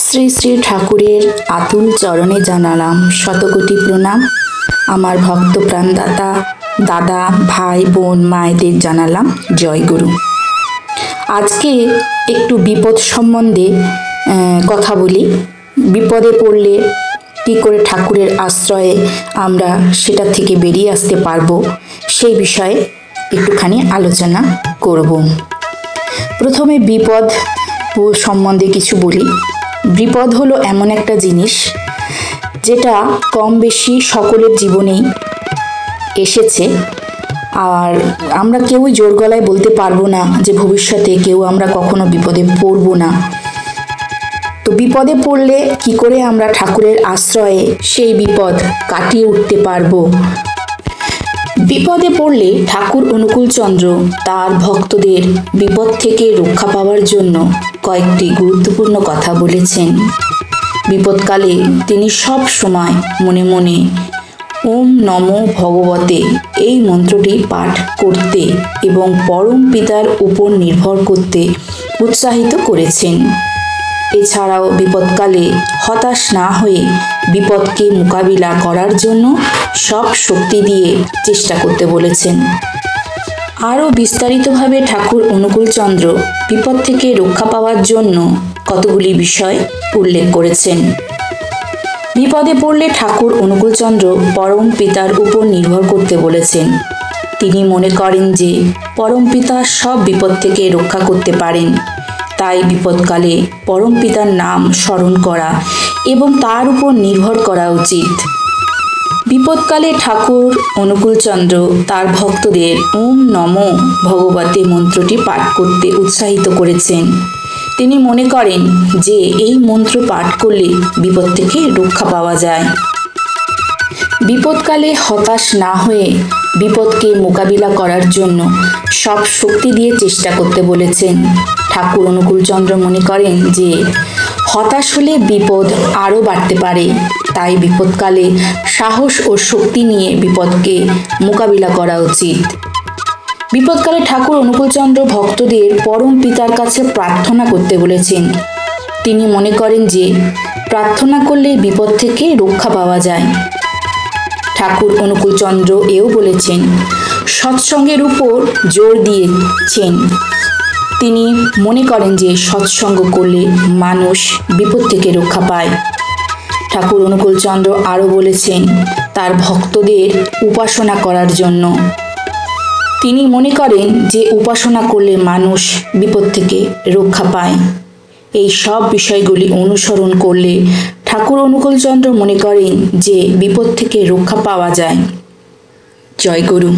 শ্রী শ্রী ঠাকুরের আতুল চরণে জানালাম শতকোটি প্রণাম। আমার ভক্ত প্রাণদাতা দাদা ভাই বোন মায়েদের জানালাম জয় গুরু। আজকে একটু বিপদ সম্বন্ধে কথা বলি। বিপদে পড়লে কী করে ঠাকুরের আশ্রয়ে আমরা সেটা থেকে বেরিয়ে আসতে পারবো, সেই বিষয়ে একটুখানি আলোচনা করব। প্রথমে বিপদ সম্বন্ধে কিছু বলি। বিপদ হলো এমন একটা জিনিস যেটা কম বেশি সকলের জীবনেই এসেছে, আর আমরা কেউই জোর গলায় বলতে পারবো না যে ভবিষ্যতে কেউ আমরা কখনো বিপদে পড়বো না। তো বিপদে পড়লে কি করে আমরা ঠাকুরের আশ্রয়ে সেই বিপদ কাটিয়ে উঠতে পারবো। বিপদে পড়লে ঠাকুর অনুকূলচন্দ্র তার ভক্তদের বিপদ থেকে রক্ষা পাওয়ার জন্য কয়েকটি গুরুত্বপূর্ণ কথা বলেছেন। বিপদকালে তিনি সব সময় মনে মনে ওম নমো ভগবতে এই মন্ত্রটি পাঠ করতে এবং পরম পিতার উপর নির্ভর করতে উৎসাহিত করেছেন। এছাড়াও বিপদকালে হতাশ না হয়ে বিপদকে মোকাবিলা করার জন্য সব শক্তি দিয়ে চেষ্টা করতে বলেছেন। আরও বিস্তারিতভাবে ঠাকুর অনুকূলচন্দ্র বিপদ থেকে রক্ষা পাওয়ার জন্য কতগুলি বিষয় উল্লেখ করেছেন। বিপদে পড়লে ঠাকুর অনুকূলচন্দ্র পরম পিতার উপর নির্ভর করতে বলেছেন। তিনি মনে করেন যে পরম পিতা সব বিপদ থেকে রক্ষা করতে পারেন, তাই বিপদকালে পরম পিতার নাম স্মরণ করা এবং তার উপর নির্ভর করা উচিত। বিপদকালে ঠাকুর অনুকূলচন্দ্র তার ভক্তদের ওম নমো ভগবতে মন্ত্রটি পাঠ করতে উৎসাহিত করেছেন। তিনি মনে করেন যে এই মন্ত্র পাঠ করলে বিপদ থেকে রক্ষা পাওয়া যায়। বিপদকালে হতাশ না হয়ে বিপদকে মোকাবিলা করার জন্য সব শক্তি দিয়ে চেষ্টা করতে বলেছেন। ঠাকুর অনুকূলচন্দ্র মনে করেন যে হতাশ হলে বিপদ আরও বাড়তে পারে, তাই বিপদকালে সাহস ও শক্তি নিয়ে বিপদকে মোকাবিলা করা উচিত। বিপদকালে ঠাকুর অনুকূলচন্দ্র ভক্তদের পরম পিতার কাছে প্রার্থনা করতে বলেছেন। তিনি মনে করেন যে প্রার্থনা করলে বিপদ থেকে রক্ষা পাওয়া যায়। ঠাকুর অনুকূলচন্দ্র এও বলেছেন, সৎসঙ্গের উপর জোর দিয়েছেন। তিনি মনে করেন যে সৎসঙ্গ করলে মানুষ বিপদ থেকে রক্ষা পায়। ঠাকুর অনুকূলচন্দ্র আরও বলেছেন তার ভক্তদের উপাসনা করার জন্য। তিনি মনে করেন যে উপাসনা করলে মানুষ বিপদ থেকে রক্ষা পায়। এই সব বিষয়গুলি অনুসরণ করলে ঠাকুর অনুকূলচন্দ্র মনে করেন যে বিপদ থেকে রক্ষা পাওয়া যায়। জয় গুরু।